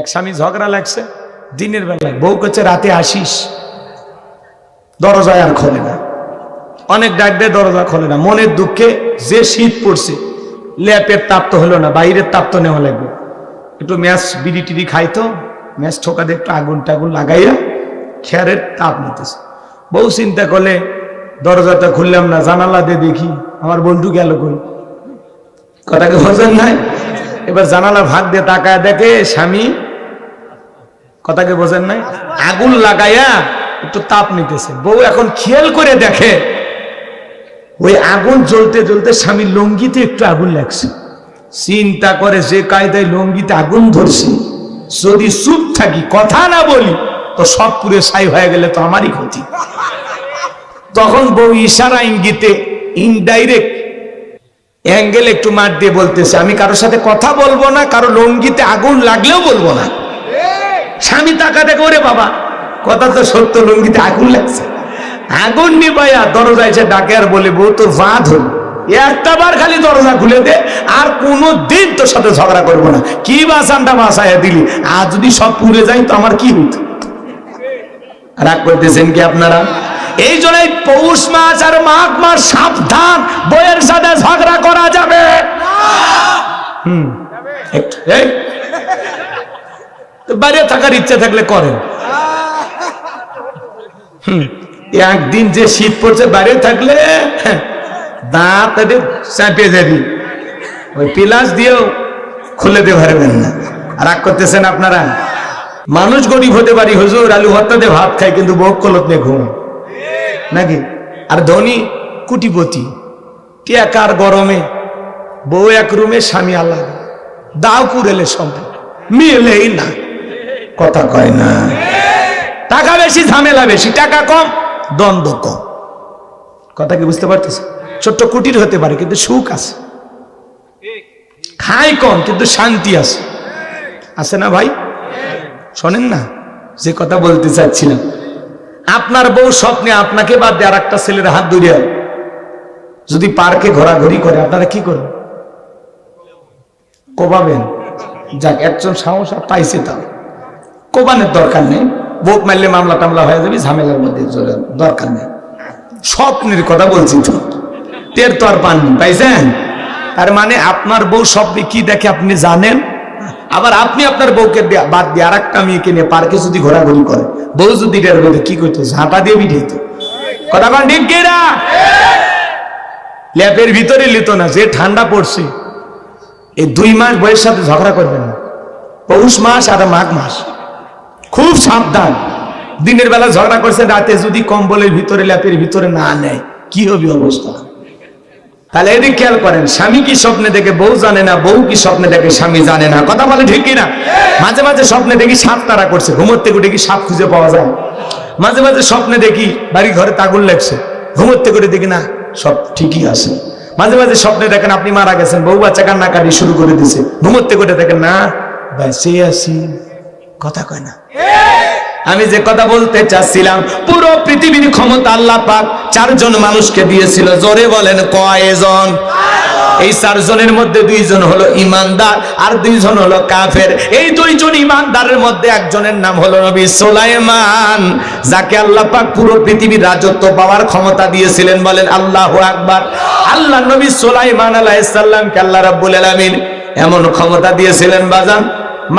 এক স্বামী ঝগড়া লাগছে দিনের বেলায়, বউ করছে রাতে আসিস, দরজায় আর খোলে না, অনেক ডাক দেয় দরজা খোলে না, মনের দুঃখে যে শীত পড়ছে ল্যাপের তাপ তো হলো না, বাইরের তাপ তো নেওয়া লাগবে, একটু ম্যাচ বিড়ি টিড়ি খাইতো, ম্যাচ ঠোকা দিয়ে একটু আগুন টাগুন লাগাইয়া খেয়ারের তাপ নিতেছে। বউ চিন্তা করলে দরজাটা খুললাম না, জানালা দিয়ে দেখি আমার বন্ধু গেল কই, কথাকে বোঝেন নাই? এবার জানালা ভাগ দিয়ে তাকায় দেখে স্বামী, কথাকে বোঝেন নাই, আগুন লাগাইয়া একটু তাপ নিতেছে। বউ এখন খেয়াল করে দেখে ওই আগুন জ্বলতে জ্বলতে স্বামীর লঙ্গিতে একটু আগুন লাগছে। চিন্তা করে যে কায়দায় লঙ্গিতে আগুন ধরছে, যদি চুপ থাকি কথা না বলি তো সব পুরে ছাই হয়ে গেলে তো আমারই ক্ষতি। তখন বউ ইশারা ইঙ্গিতে ইনডাইরেক্ট অ্যাঙ্গেল একটু মার দিয়ে বলতেছে, আমি কারোর সাথে কথা বলবো না, কারো লঙ্গিতে আগুন লাগলেও বলবো না। স্বামী তাকা দেখে, ওরে বাবা কথা তো সত্য, লঙ্গিতে আগুন লাগছে। আগুন নিবাইয়া দরজা এসে ডাকে আর বলে, বউ তোর বাঁধ হল, একটা বার খালি দরজা খুলে দে, আর কোনো দিন তোর সাথে ঝগড়া করবো না। কি বাসানটা বাসায় দিলি, আর যদি সব পুড়ে যায় তো আমার কি হইত? রাগ করতেছেন কি আপনারা? এই জন্যই পৌষ মাস আর মাঘ মাস সাবধান, বইয়ের সাথে ঝগড়া করা যাবে বাইরে থাকার ইচ্ছা থাকলে করেন। একদিন যে শীত পড়ছে বাইরে থাকলে দাঁত চাপিয়ে যাবি, ওই পিলাস দিয়েও খুলে দিতে পারবেন না। রাগ করতেছেন আপনারা? মানুষ গরিব হতে পারি, হুজুর আলু ভর্তা দিয়ে ভাত খায়, কিন্তু বউ কলত নিয়ে ঘুম নাকি? আর ধনী কুটিপতি, টিয়াকার গরমে বউ এক রুমে, স্বামী আলাদা, দাও কুড়েলে সম্পর্ক মিলেই না, কথা কয় না। টাকা বেশি ঝামেলা বেশি, টাকা কম দ্বন্দ্ব কম, কথা কি বুঝতে পারতেছে? ছোট্ট কুটির হতে পারে কিন্তু সুখ আছে, খাই কম কিন্তু শান্তি আছে, আছে না ভাই? শোনেন না যে কথা বলতে চাচ্ছিলাম, আপনার বউ স্বপ্নে আপনাকে বাদ দিয়ে আর একটা ছেলের হাত ধরিয়া যদি পার্কে ঘোরাঘুরি করে, আপনারা কি করবেন? কোবাবেন? যাক, একজন সাহস পাইছে, তা কোবানের দরকার নেই, বউ মারলে মামলা টামলা হয়ে যাবে, ঝামেলার মধ্যে দরকার নেই। স্বপ্নের কথা বলছি তো, টের তো আর পাননি, পাইছেন? তার মানে আপনার বউ স্বপ্নে কি দেখে আপনি জানেন। আবার আপনি আপনার বউকে বাদ দিয়ে আর একটা মেয়েকে নিয়ে পার্কে যদি ঘোরাঘুরি করে, বউ যদি কি করতো, ঝাঁটা দিয়ে বিঠিত, কথা বলেন ঠিক কিনা? ল্যাপের ভিতরে লিত না, যে ঠান্ডা পড়ছে এই 2 মাস বয়সের সাথে ঝগড়া করবেন না। পৌষ মাস আর মাঘ মাস খুব সাবধান। দিনের বেলা ঝগড়া করছে, রাতে যদি কম্বলের ভিতরে ল্যাপের ভিতরে না নেয় কি হবে অবস্থা? তাহলে এদিক খেয়াল করেন, স্বামী কি স্বপ্নে দেখে বউ জানে না, বউ কি স্বপ্নে দেখে স্বামী জানে না, কথা বলে ঠিক কিনা? মাঝে মাঝে স্বপ্নে দেখি সাপ তারা করছে, ঘুমোতে করে দেখি সাপ খুঁজে পাওয়া যায়। মাঝে মাঝে স্বপ্নে দেখি বাড়ি ঘরে আগুন লাগছে, ঘুমোতে করে দেখি না সব ঠিকই আছে। মাঝে মাঝে স্বপ্নে দেখেন আপনি মারা গেছেন, বউ বাচ্চা কান্নাকাটি শুরু করে দিছে, ঘুমোতে করে দেখেন না বেঁচে আছি, কথা কয় না। আমি যে কথা বলতে চাচ্ছিলাম, পুরো পৃথিবীর ক্ষমতা আল্লাহ পাক 4 জন মানুষকে দিয়েছিল। জোরে বলেন কয়জন? এই 4 জনের মধ্যে 2 জন হলো ইমানদার আর 2 জন হলো কাফের। এই 2 জন ইমানদারের মধ্যে একজনের নাম হলো নবী সুলাইমান, যাকে আল্লাহ পাক পুরো পৃথিবীর রাজত্ব পাওয়ার ক্ষমতা দিয়েছিলেন। বলেন আল্লাহু আকবার। আল্লাহ নবী সুলাইমান আলাইহিস সালামকে আল্লাহ রাব্বুল আলামিন এমন ক্ষমতা দিয়েছিলেন বাজান,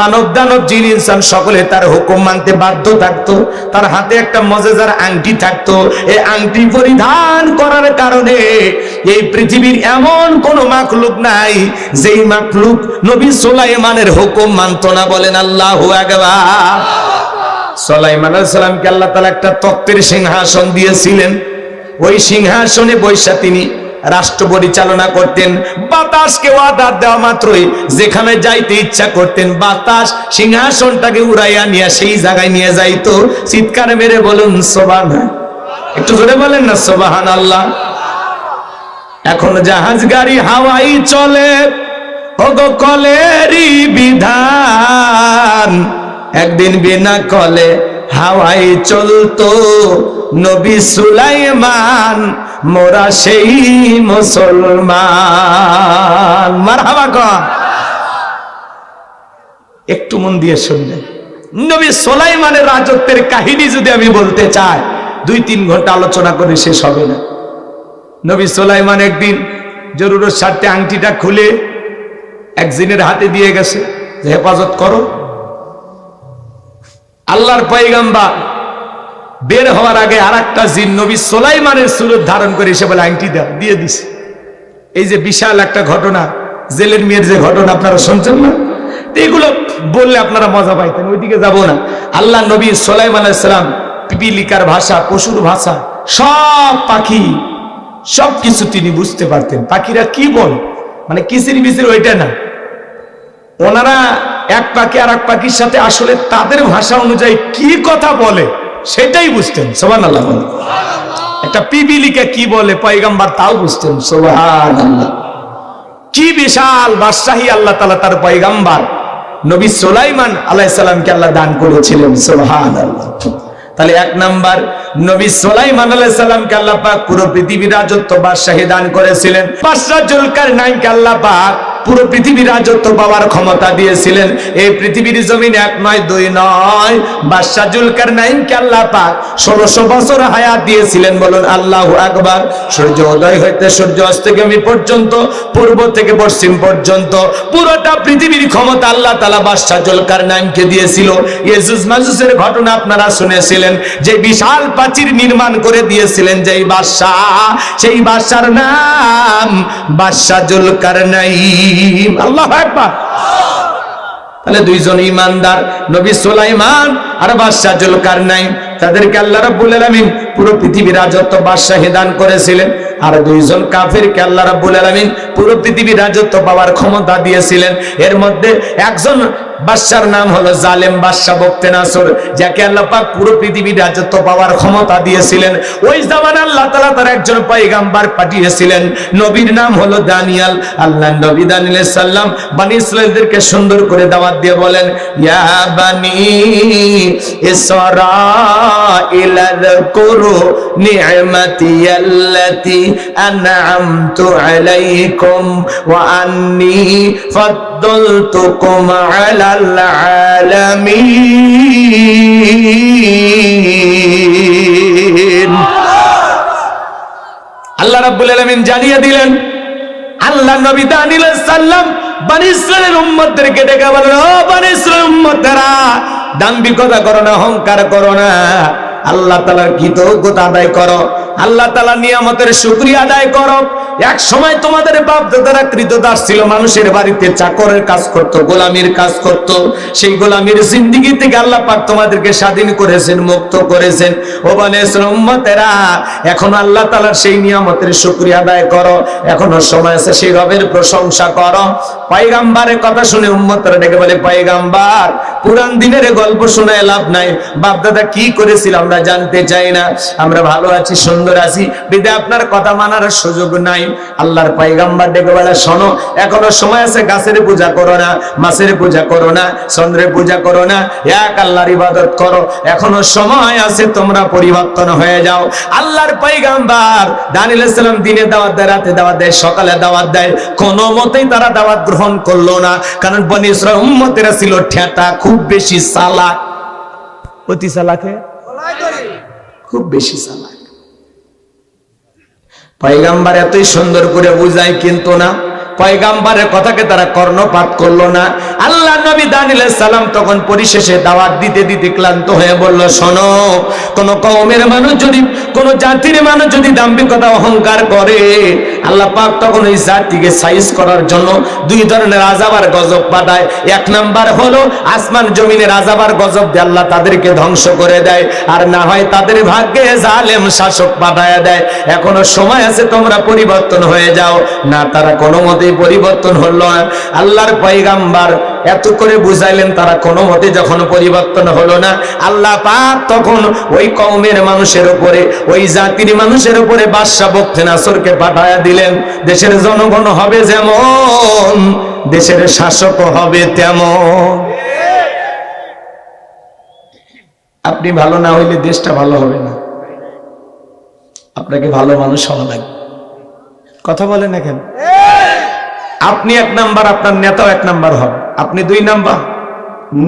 মানব দানব জিন ইনসান সকলে তার হুকুম মানতে বাধ্য থাকতো। তার হাতে একটা মজেজার আংটি থাকতো, এই আংটি পরিধান করার কারণে এই পৃথিবীর এমন কোন মাখলুক নাই যেই মাখলুক নবী সুলাইমানের হুকুম মানতো না। বলেন আল্লাহু আকবার। সুলাইমান আলাইহিস সালামকে আল্লাহ তাআলা একটা তক্তের সিংহাসন দিয়েছিলেন। ওই সিংহাসনে বৈশা তিনি রাষ্ট্র পরিচালনা করতেন। বাতাসকে অর্ডার দেওয়া মাত্রই যেখানে যাইতে ইচ্ছা করতেন, বাতাস সিংহাসনটাকে উড়াইয়া নিয়ে সেই জায়গায় নিয়ে যাইতো। চিৎকার মেরে বলুন সুবহানাল্লাহ, একটু জোরে বলেন না সুবহানাল্লাহ। এখন জাহাজ গাড়ি হাওয়াই চলে, ওগো কলেরই বিধান। একদিন বিনা কলে হাওয়াই চলতো নবী সুলাইমান, মোরা সেই মুসলমান। মারহাবা কর। একটু মন দিয়ে শুনবেন। নবী সুলাইমানের রাজত্বের কাহিনী যদি আমি বলতে চাই 2-3 ঘন্টা আলোচনা করে শেষ হবে না। নবী সুলাইমান একদিন জরুরত স্বার্থে আংটিটা খুলে এক জিনের হাতে দিয়ে গেছে যে হেফাজত করো। আল্লাহর পয়গম্বর বের হওয়ার আগে আরেকটা জিন নবী সুলাইমানের সুরত ধারণ করে এসে বলে আংটি দিয়ে দিছে। এই যে বিশাল একটা ঘটনা, জেলের মেয়ের যে ঘটনা আপনারা শুনছেন না, এগুলো বললে আপনারা মজা পাইতেন, ওইদিকে যাব না। আল্লাহ নবী সুলাইমান আলাইহিস সালাম পিপিলিকার ভাষা, পশুর ভাষা, সব পাখি সবকিছু তিনি বুঝতে পারতেন। পাখিরা কি বল, মানে কিসির বিসির ওইটা না, ওনারা এক পাখি আর এক পাখির সাথে আসলে তাদের ভাষা অনুযায়ী কি কথা বলে সেটাই বুঝতেন। সুবহানাল্লাহ। একটা পিপিলিকা কি বলে পয়গম্বর তাও বুঝতেন। সুবহানাল্লাহ। কি বিশাল বাদশাহী আল্লাহ তাআলা তার পয়গম্বর নবী সুলাইমান আলাইহিস সালামকে আল্লাহ দান করেছিলেন। সুবহানাল্লাহ। তাহলে 1 নাম্বার, নবী সুলাইমান আলাইহিস সালামকে আল্লাহ পাক পুরো পৃথিবীর রাজত্ব বাদশাহী দান করেছিলেন। বাদশা জুলকারনাইনকে আল্লাহ পাক পুরো পৃথিবীর রাজত্ব পাওয়ার ক্ষমতা দিয়েছিলেন। এই পৃথিবীর জমিনে 1 নয় 2 নয়, বাদশা জুলকারনাইনকে আল্লাহ পাক 1600 বছর হায়াত দিয়েছিলেন। বলুন আল্লাহু আকবার। সূর্য উদয় হইতে সূর্য অস্তগামী পর্যন্ত, পূর্ব থেকে পশ্চিম পর্যন্ত পুরোটা পৃথিবীর ক্ষমতা আল্লাহ তাআলা বাদশা জুলকারনাইনকে দিয়েছিল। ইয়াজুজ মাজুজের ঘটনা আপনারা শুনেছিলেন, যে বিশাল প্রাচীর নির্মাণ করে দিয়েছিলেন যেই বাদশা, সেই বাদশার নাম বাদশা জুলকারনাইন। আল্লাহু আকবার। তাহলে দুইজন ঈমানদার নবী সুলাইমান আর বাদশা জুলকারনাইন, তাদেরকে আল্লাহ রাব্বুল আলামিন পুরো পৃথিবীর রাজত্ব বাদশাহী দান করেছিলেন। আর দুইজন কাফিরকে আল্লাহ রাব্বুল আলামিন পুরো পৃথিবীর রাজত্ব পাওয়ার ক্ষমতা দিয়েছিলেন। এর মধ্যে একজন বাদশার নাম হলো জালেম বাদশা বখতেনাসর, যাকে আল্লাহ পাক পুরো পৃথিবীর রাজত্ব পাওয়ার ক্ষমতা দিয়েছিলেন। ওই জামানে আল্লাহ তাআলা তার একজন পয়গম্বর পাঠিয়েছিলেন, নবীর নাম হলো দানিয়েল। আল্লাহ নবী দানিয়েল আলাইহিস সালাম বনি ইসরাঈলদেরকে সুন্দর করে দাওয়াত দিয়ে বলেন, ইয়া বানি ইসরাঈল আযকুরু নি'মাতি আল্লাতী আন'আমতু আলাইকুম ওয়া আন্নী ফাদ্দালতুকুম আলাল আলামিন। আল্লাহ রাব্বুল আলামিন জানিয়ে দিলেন, আল্লাহ নবী দানিয়েল আলাইহিস সালাম বনি ইসরাঈলের উম্মতদেরকে ডেকে বলেন, ও বনি ইসরাঈল উম্মতেরা, দাম্ভিকতা করো না, অহংকার করো না, আল্লাহ তাআলার কৃতজ্ঞতা আদায় করো, আল্লাহ তাআলার নিয়ামতের শুকরিয়া আদায় করো। এক সময় তোমাদের বাপ দাদারা কৃতদাস ছিল, মানুষের বাড়িতে চাকরের কাজ করত, গোলামির কাজ করত। সেই গোলামির জিন্দেগি থেকে আল্লাহ পাক তোমাদেরকে স্বাধীন করেছেন, মুক্ত করেছেন। ও বনি ইসরাঈল উম্মতেরা, এখন আল্লাহ তাআলার সেই নিয়ামতের শুকরিয়া আদায় করো, এখনো সময় আছে, সেই রবের প্রশংসা করো। পয়গম্বরের কথা শুনে উম্মতরা ডেকে বলে, পয়গম্বর, পুরান দিনের গল্প শুনে লাভ নাই, বাপ দাদা কি করেছিল আমরা জানতে চাই না, আমরা ভালো আছি, সুন্দর আছি, বিধায় আপনার কথা মানার সুযোগ নাই। আল্লাহর পয়গম্বর ডেকে বলে, শোনো, এখনো সময় আছে, গাছের পূজা করো না, মাছের পূজা করো না, চন্দ্রের পূজা করো না, এক আল্লাহর ইবাদত করো, এখনো সময় আছে, তোমরা পরিবর্তন হয়ে যাও। আল্লাহর পয়গম্বর দানিয়েল আলাইহিস সালাম দিনে দাওয়াত দেয়, রাতে দাওয়াত দেয়, সকালে দাওয়াত দেয়, কোনো মতেই তারা দাওয়াত গ্রহণ করলো না। কারণ বনি ইসরাঈল উম্মতেরা ছিল ঠেটা, খুব বেশি চালাক, অতি চালাকে, খুব বেশি চালাক। পয়গম্বর এতই সুন্দর করে বুঝায়, কিন্তু না, পয়গম্বরের কথাকে তারা কর্ণপাত করলো না। আল্লাহ নবী দানিয়েল আলাইহিস সালাম তখন পরিশেষে দাওয়াত দিতে দিতে ক্লান্ত হয়ে বলল, শোনো, কোন কওমের মানুষ যদি, কোন জাতির মানুষ যদি দাম্ভিকতা অহংকার করে, আল্লাহ পাক তখন ওই জাতিকে সাইজ করার জন্য 2 ধরনের আযাব আর গজব পাঠায়। 1 নাম্বার হলো আসমান জমিনের আযাব আর গজব দিয়ে আল্লাহ তাদেরকে ধ্বংস করে দেয়, আর না হয় তাদের ভাগ্যে জালেম শাসক পাঠায় দেয়। এখনো সময় আছে, তোমরা পরিবর্তন হয়ে যাও। না, তারা কোনো মতেই পরিবর্তন হলো না। আল্লাহর পয়গম্বর এত করে বুঝাইলেন, তারা কোনো মতে যখন পরিবর্তন হলো না, আল্লাহ পাক তখন ওই কওমের মানুষের উপরে, ওই জাতির মানুষের উপরে বাদশা বখতেনাসরকে পাঠায়া দিলেন। দেশের জনগণ হবে যেমন, দেশের শাসক হবে তেমন। আপনি ভালো না হইলে দেশটা ভালো হবে না, আপনাকে ভালো মানুষ হওয়া লাগবে। কথা বলেন না কেন? আপনি 1 নাম্বার, আপনার নেতাও 1 নাম্বার হবে, আপনি 2 নাম্বার,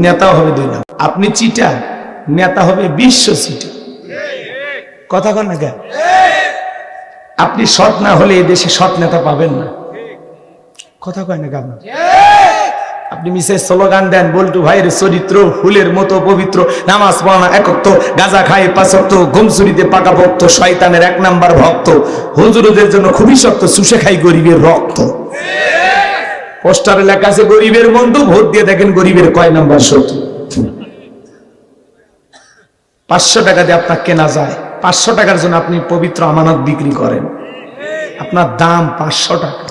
নেতা হবে 2 নাম্বার। আপনি চিটার, নেতা হবে বিশ্ব চিটার। কথা কন না কেন? আপনি সৎ না হলে এই দেশে সৎ নেতা পাবেন না। কথা কয় না কেন? আপনি মিসে স্লোগান দেন, বল্টু ভাইয়ের চরিত্র ফুলের মতো পবিত্র, নামাজ পড়া না একত্র, গাঁজা খায় 5 ওয়াক্ত, ঘুমচুরিতে পাকা ভক্ত, শয়তানের 1 নাম্বার ভক্ত, হুজুরদের জন্য খুবই শক্ত, চুষে খাই গরিবের রক্ত। পোস্টারে লেখা আছে গরিবের বন্ধু, ভোট দিয়ে দেখেন গরিবের কয় নাম্বার শত্রু। 500 টাকা দিয়ে আপনার কেনা যায়, 500 টাকার জন্য আপনি পবিত্র আমানত বিক্রি করেন, আপনার দাম 500 টাকা।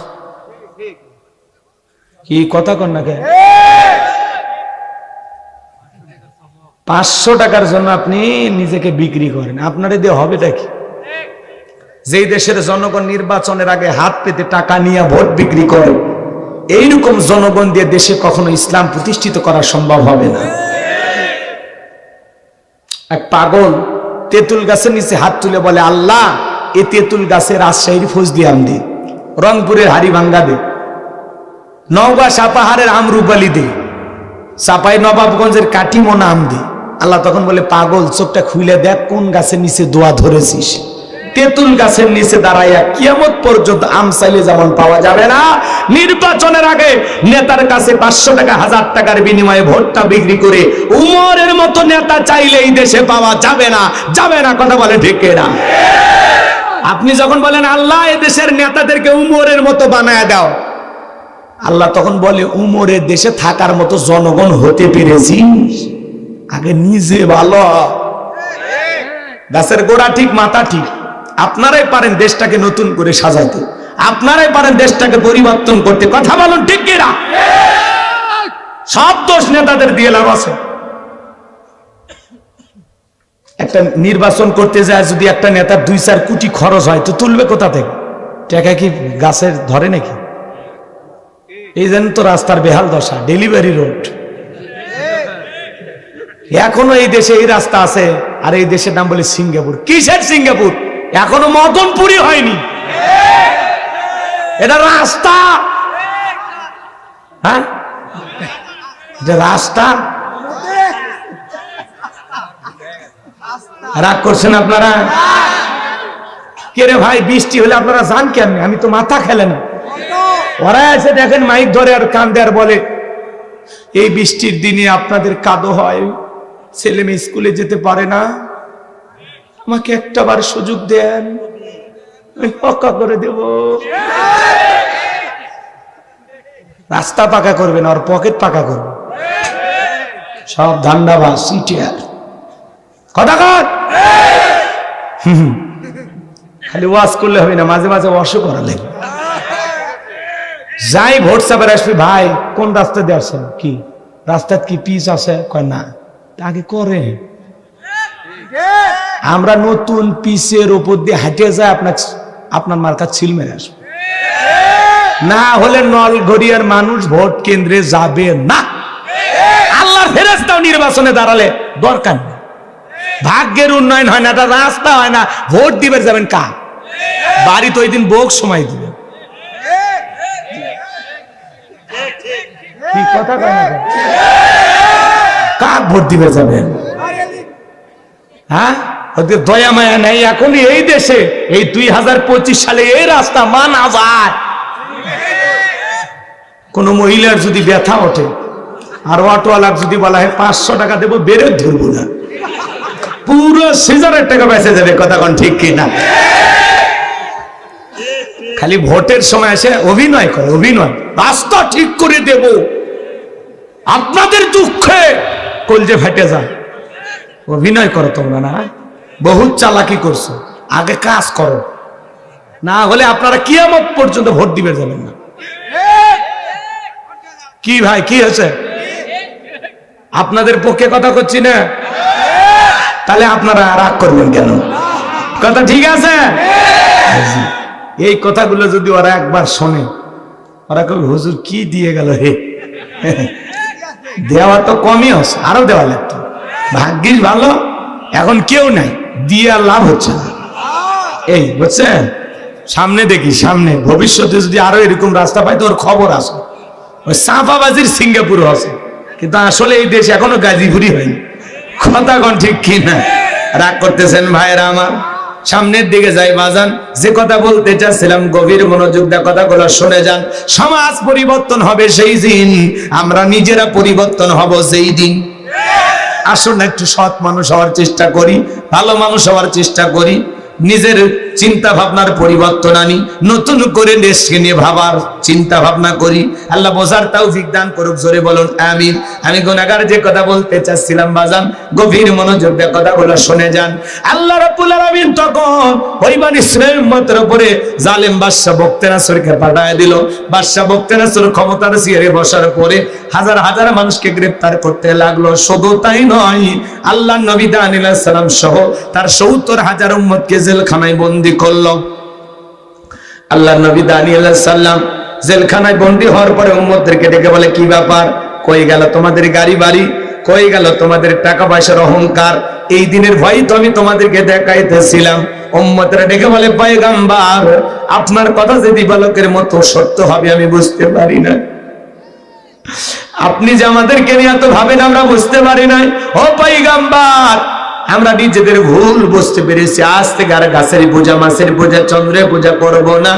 কি কথা কন না কে? 500 টাকার জন্য আপনি নিজেকে বিক্রি করেন, আপনার দিয়ে হবেটা কি? যেই দেশের জনগণ নির্বাচনের আগে হাত পেতে টাকা নিয়ে ভোট বিক্রি করে, এইরকম জনগণ দিয়ে দেশে কখনো ইসলাম প্রতিষ্ঠিত করা সম্ভব হবে না। এক পাগল তেঁতুল গাছের নিচে হাত তুলে বলে, আল্লাহ এ তেঁতুল গাছের রাজশাহীর ফজলি আম দে, রংপুরের হাড়িভাঙ্গা দে, নওগাঁ সাপাহারের আমরুপালি দে, চাপাই নবাবগঞ্জের কাটিমোনা আম দে। আল্লাহ তখন বলে, পাগল চোখটা খুলে দেখ কোন গাছের নিচে দোয়া ধরেছিস। তেঁতুল গাছের নিচে দাঁড়াইয়া কিয়ামত পর্যন্ত আম চাইলে যেমন পাওয়া যাবে না, নির্বাচনের আগে নেতার কাছে 500 টাকা 1000 টাকার বিনিময়ে ভোটটা বিক্রি করে উমরের মতো নেতা চাইলে এই দেশে পাওয়া যাবে না। যাবে না, কথা বলে ঠিক না? আপনি যখন বলেন আল্লাহ এই দেশের নেতাদেরকে উমরের মতো বানায় দাও, আল্লাহ তখন বলে, উমরের দেশে থাকার মতো জনগণ হতে পেরেছিস? আগে নিজে ভালো। গাছের গোড়া ঠিক, মাথা ঠিক। আপনারাই পারেন দেশটাকে নতুন করে সাজাইতে, আপনারাই পারেন দেশটাকে পরিবর্তন করতে। কথা বলুন ঠিক কিনা? সব দোষ নেতাদের দিয়ে লাভ আছে। একটা নির্বাচন করতে যায় যদি একটা নেতার 2-4 কোটি খরচ হয়, তো তুলবে কোথা থেকে? টাকা কি গাছের ধরে নাকি? এই জন্য তো রাস্তার বেহাল দশা, ডেলিভারি রোড। এখনো এই দেশে এই রাস্তা আছে, আর এই দেশের নাম বলে সিঙ্গাপুর। কিসের সিঙ্গাপুর? এখনো মদনপুরি হয়নি। এটা রাস্তা, হ্যাঁ এটা রাস্তা। রাগ করছেন আপনারা? কে রে ভাই, বৃষ্টি হলে আপনারা যান কেমনি? আমি তো মাথা খেলে না। ওরা এসে দেখেন মাইক ধরে আর কান্দে আর বলে, এই বৃষ্টির দিনে আপনাদের কাদো হয়, ছেলে মেয়ে স্কুলে যেতে পারে না, আমাকে একটাবার সুযোগ দেন, আমি পাকা করে দেব। রাস্তা পাকা করবে না, আর পকেট পাকা করবে। সব ধান্দাবাজ, সিটিয়ার। কথা কর। খালি ওয়াজ করলে হবে না, মাঝে মাঝে ওয়াশও করা লাগবে। যাই ভোট চাপের আসবি, ভাই কোন রাস্তা দিয়ে আসছেন? কি রাস্তার কি পিচ আছে? কয় না, আগে করে। আমরা নতুন পিচের উপর দিয়ে হাঁটে যাই, আপনার মার্কা ছিল মেরে আসবে। না হলে নলগড়িয়ার মানুষ ভোট কেন্দ্রে যাবে না। আল্লাহর ফেরেশতাও নির্বাচনে দাঁড়ালে দরকার নেই। ভাগ্যের উন্নয়ন হয় না, এটা রাস্তা হয় না। ভোট দিবে যাবেন কার? বাড়ি তো ওই দিন বোক সময় দিবে। কথা কয় না, কাক ভোট দিবে যাবেন? হ্যাঁ, ওদের দয়া মায়া নেই। এখন এই দেশে এই 2025 সালে এই রাস্তা মানা যায়। কোন মহিলার যদি ব্যথা ওঠে আর অটোওয়ালার যদি বলা হয় 500 টাকা দেবো, বেড়ে ধরবো না, পুরো সিজারের টাকা বেঁচে যাবে। কথা কোন ঠিক কিনা? খালি ভোটের সময় এসে অভিনয় করে, অভিনয়। রাস্তা ঠিক করে দেব, আপনাদের দুঃখে কলজে ফেটে যায়। অভিনয় করো তোমরা, না বহুত চালাকি করছো। আগে কাজ করো, না হলে আপনারা কিয়ামত পর্যন্ত ভোট দিবে যাবেন না। কি ভাই, কি হয়েছে? আপনাদের পক্ষে কথা করছি না, তাহলে আপনারা রাগ করবেন কেন? কথা ঠিক আছে? এই কথাগুলো যদি ওরা একবার শোনে, ওরা কবে হুজুর কি দিয়ে গেল হে। দেওয়া তো কমই হচ্ছে, আরো দেওয়া লাগতো। ভাগ্যিস ভালো এখন কেউ নাই, দিয়ে আর লাভ হচ্ছে না। এই বুঝছেন, সামনে দেখি, সামনে ভবিষ্যতে যদি আরো এরকম রাস্তা পাই তো ওর খবর আছে। ওই চাঁপাবাজির সিঙ্গাপুর আছে, কিন্তু আসলে এই দেশ এখনো গাজীপুরি হয়নি। কথা কোন ঠিক কি না? রাগ করতেছেন ভাইরা আমার, সামনের দিকে যাই বাজান। যে কথা বলতে চাচ্ছিলাম গভীর মনোযোগ দিয়ে কথাগুলো শুনে যান। সমাজ পরিবর্তন হবে সেই দিন, আমরা নিজেরা পরিবর্তন হব সেই দিন। আসুন একটু সৎ মানুষ হওয়ার চেষ্টা করি, ভালো মানুষ হওয়ার চেষ্টা করি, নিজের চিন্তা ভাবনার পরিবর্তন আনি, নতুন করে দেশকে নিয়ে ভাবার চিন্তা ভাবনা করি। আল্লাহ বোঝার তৌফিক দান করুক, জোরে বলুন আমিন। আমি গুনাহগার যে কথা বলতে চাচ্ছিলাম বাজান, গভীর মনোযোগ দিয়ে কথাগুলো শুনে যান। আল্লাহ রাব্বুল আলামিন তখন ওই বনি ইসরাঈল উম্মতের উপরে জালেম বাদশা বক্তেনাসরকে পাঠায় দিল। বাদশা বক্তেনাসর ক্ষমতার চেয়ারে বসার পরে হাজার হাজার মানুষকে গ্রেফতার করতে লাগলো। শুধু তাই নয়, আল্লাহ নবী দানিয়েল আলাইহিস সালাম সহ তার ৭০,০০০ উম্মতকে জেলখানায় বন্দী করলো। আল্লাহ নবী দানিয়েল আলাইহিস সালাম জেলখানায় বন্দী হওয়ার পরে উম্মতদেরকে ডেকে বলে, কি ব্যাপার, কই গেল তোমাদের গাড়ি বাড়ি, কই গেল তোমাদের টাকা পয়সার অহংকার? এই দিনের ভয় তো আমি তোমাদেরকে দেখাইতেছিলাম। উম্মতরা ডেকে বলে, পয়গম্বর, আপনার কথা যে দিবালোকের মতো সত্য হবে আমি বুঝতে পারি না। আপনি যে আমাদেরকে নিয়ে এত ভাবেন আমরা বুঝতে পারি নাই। ও পয়গম্বর, আমরা নিজেদের ভুল বুঝতে পেরেছি। আজ থেকে আর গাছের পূজা, মাছের পূজা, চন্দ্রের পূজা করব না,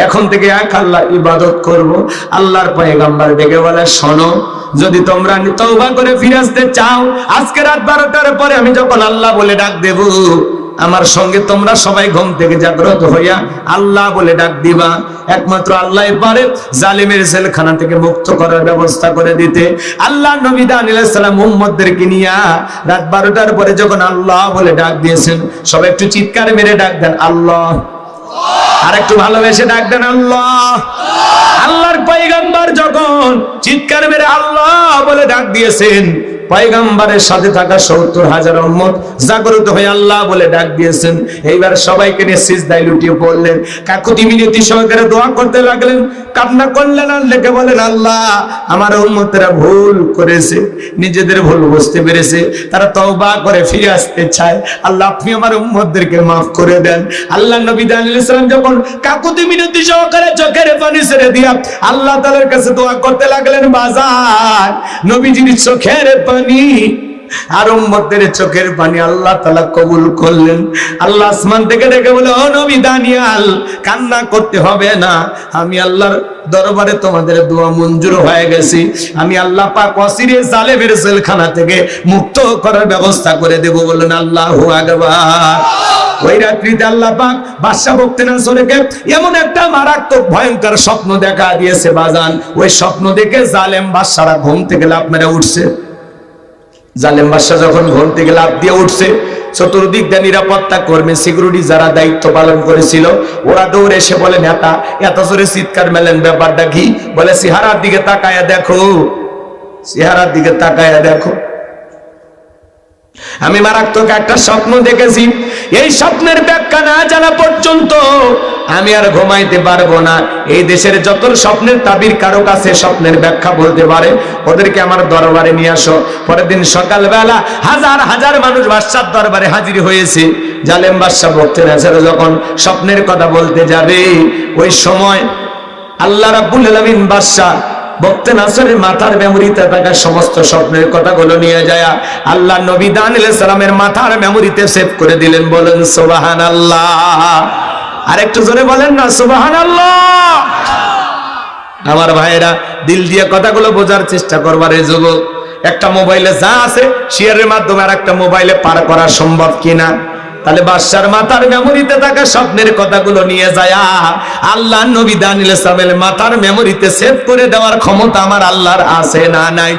এখন থেকে এক আল্লাহ ইবাদত করব। আল্লাহর পয়গম্বর ডেকে বলে, শোনো, যদি তোমরা তওবা করে ফিরে আসতে চাও, আজকে রাত 12টার পরে আমি যখন আল্লাহ বলে ডাক দেব, আমার সঙ্গে তোমরা সবাই ঘুম থেকে জাগ্রত হইয়া আল্লাহ বলে ডাক দিবা। একমাত্র আল্লাহই পারে জালিমের জেলখানা থেকে মুক্ত করার ব্যবস্থা করে দিতে। আল্লাহ নবী দানিয়েল আলাইহিস সালাম উম্মতদেরকে নিয়া রাত 12টার পরে যখন আল্লাহ বলে ডাক দিয়েছেন, সবাই একটু চিৎকার মেরে ডাক দেন আল্লাহ, আর একটু ভালোবেসে ডাক দেন আল্লাহ। আল্লাহর পয়গম্বর যখন চিৎকার মেরে আল্লাহ বলে ডাক দিয়েছেন, পয়গম্বরের সাথে থাকা ৭০,০০০ উম্মত জাগ্রত হয়ে আল্লাহ বলে ডাক দিয়েছেন। এইবার সবাইকে নিয়ে সিজদায় লুটিয়ে পড়লেন, কাকুতি মিনতি সহকারে দোয়া করতে লাগলেন, কান্না করলেন, আল্লাহকে বলেন, আল্লাহ আমার উম্মতেরা ভুল করেছে, নিজেদের ভুল বুঝতে পেরেছে, তারা তওবা করে ফিরে আসতে চায়। আল্লাহ আপনি আমার উম্মতদেরকে মাফ করে দেন। আল্লাহ নবী দানিয়েল আলাইহিস সালাম যখন কাকুতি মিনতি সহকারে চোখের পানি ছেড়ে দিয়া আল্লাহ তাআলার কাছে দোয়া করতে লাগলেন, বাজার নবীজির চোখের পানি আর উম্মতের চোখের পানি আল্লাহ তাআলা কবুল করলেন। আল্লাহ আসমান থেকে ডেকে বলে, ও নবী দানিয়েল, কান্না করতে হবে না, আমি আল্লাহর দরবারে তোমাদের দোয়া মঞ্জুর হয়ে গেছি। আমি আল্লাহ পাক অচিরে জালেমের জেলখানা থেকে মুক্ত করার ব্যবস্থা করে দেব। বলেন আল্লাহু আকবার। ওই রাত্রিতে আল্লাহ পাক বাদশা বক্তেনাসরকে এমন একটা মারাত্মক ভয়ঙ্কর স্বপ্ন দেখা দিয়েছে বাজান। ওই স্বপ্ন দেখে জালেম বাদশারা ঘুম থেকে লাফ মেরে উঠছে। জালেম বাদশা যখন ঘুম থেকে লাফ দিয়ে উঠছে, চতুর্দিক দিয়ে নিরাপত্তা কর্মী, সিকিউরিটি যারা দায়িত্ব পালন করেছিল, ওরা দৌড়ে এসে বলে, নেতা, এত জোরে চিৎকার মেলেন, ব্যাপারটা কি? বলে, চেহারার দিকে তাকায়া দেখো, চেহারার দিকে তাকায়া দেখো, আমি মারাত্মক একটা স্বপ্ন দেখেছি। এই স্বপ্নের ব্যাখ্যা না জানা পর্যন্ত আমি আর ঘুমাইতে পারবো না। এই দেশের যত স্বপ্নের তাবির কারো কাছে স্বপ্নের ব্যাখ্যা বলতে পারে, ওদেরকে আমার দরবারে নিয়ে আসো। পরের দিন সকালবেলা হাজার হাজার মানুষ বাদশার দরবারে হাজির হয়েছে। জালেম বাদশা বক্তেনাসর যখন স্বপ্নের কথা বলতে যাবে, ওই সময় আল্লাহ রাব্বুল আলামিন বাদশা বক্তেনাসরের মাথার মেমোরিতে থাকা সমস্ত স্বপ্নের কথাগুলো নিয়ে যায় আল্লাহ নবী দানিয়েল আলাইহিস সালামের মাথার মেমোরিতে সেভ করে দিলেন। বলেন সুবহানাল্লাহ। আর একটু জোরে বলেন না সুবহানাল্লাহ। আমার ভাইয়েরা, দিল দিয়ে কথাগুলো বোঝার চেষ্টা করবার। এই যুবক, একটা মোবাইলে যা আছে শেয়ারের মাধ্যমে আর একটা মোবাইলে পার করা সম্ভব কিনা? তাহলে বাদশার মাথার মেমোরিতে থাকা স্বপ্নের কথাগুলো নিয়ে যায় আল্লাহ নবী দানিয়েল আলাইহিস সালামের মাথার মেমোরিতে সেভ করে দেওয়ার ক্ষমতা আমার আল্লাহর আছে না নাই?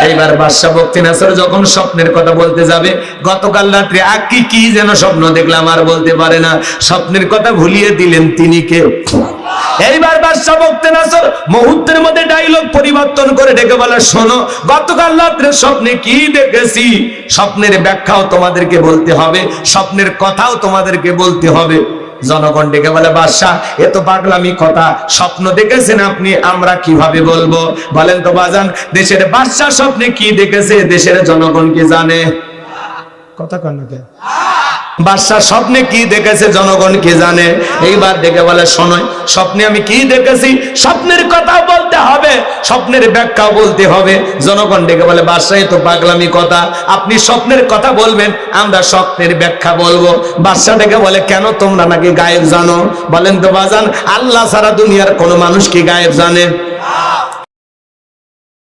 এইবার বাদশা বক্তেনাসর যখন স্বপ্নের কথা বলতে যাবে, গতকাল রাত্রে কি যেন স্বপ্ন দেখলাম আর বলতে পারে না, স্বপ্নের কথা ভুলিয়ে দিলেন তিনি কে? এইবার বাদশা বক্তেনাসর মুহূর্তের মধ্যে ডায়লগ পরিবর্তন করে ডেকে বলে, শোনো, গতকাল রাত্রে স্বপ্নে কি দেখেছি, স্বপ্নের ব্যাখ্যাও তোমাদেরকে বলতে হবে, স্বপ্নের কথাও তোমাদেরকে বলতে হবে। জনগণ ডেকে বলে, বাদশাহ এ তো পাগলামি কথা, স্বপ্ন দেখেছেন আপনি, আমরা কিভাবে বলবো? বলেন তো বাজান, দেশের বাদশাহ স্বপ্নে কি দেখেছে দেশের জনগণ কি জানে? কথা কন না কেন? বাদশা স্বপ্নে কি দেখেছে জনগণ কি জানে? এইবার দেখে বলে শোনো, স্বপ্নে আমি কি দেখেছি স্বপ্নের কথা বলতে হবে, স্বপ্নের ব্যাখ্যা বলতে হবে। জনগণ ডেকে বলে বাদশা এ তো পাগলামি কথা, আপনি স্বপ্নের কথা বলবেন, আমরা স্বপ্নের ব্যাখ্যা বলবো। বাদশা ডেকে বলে কেন, তোমরা নাকি গায়েব জানো? বলেন তো বাজান, আল্লাহ ছাড়া দুনিয়ার কোনো মানুষ কি গায়েব জানে?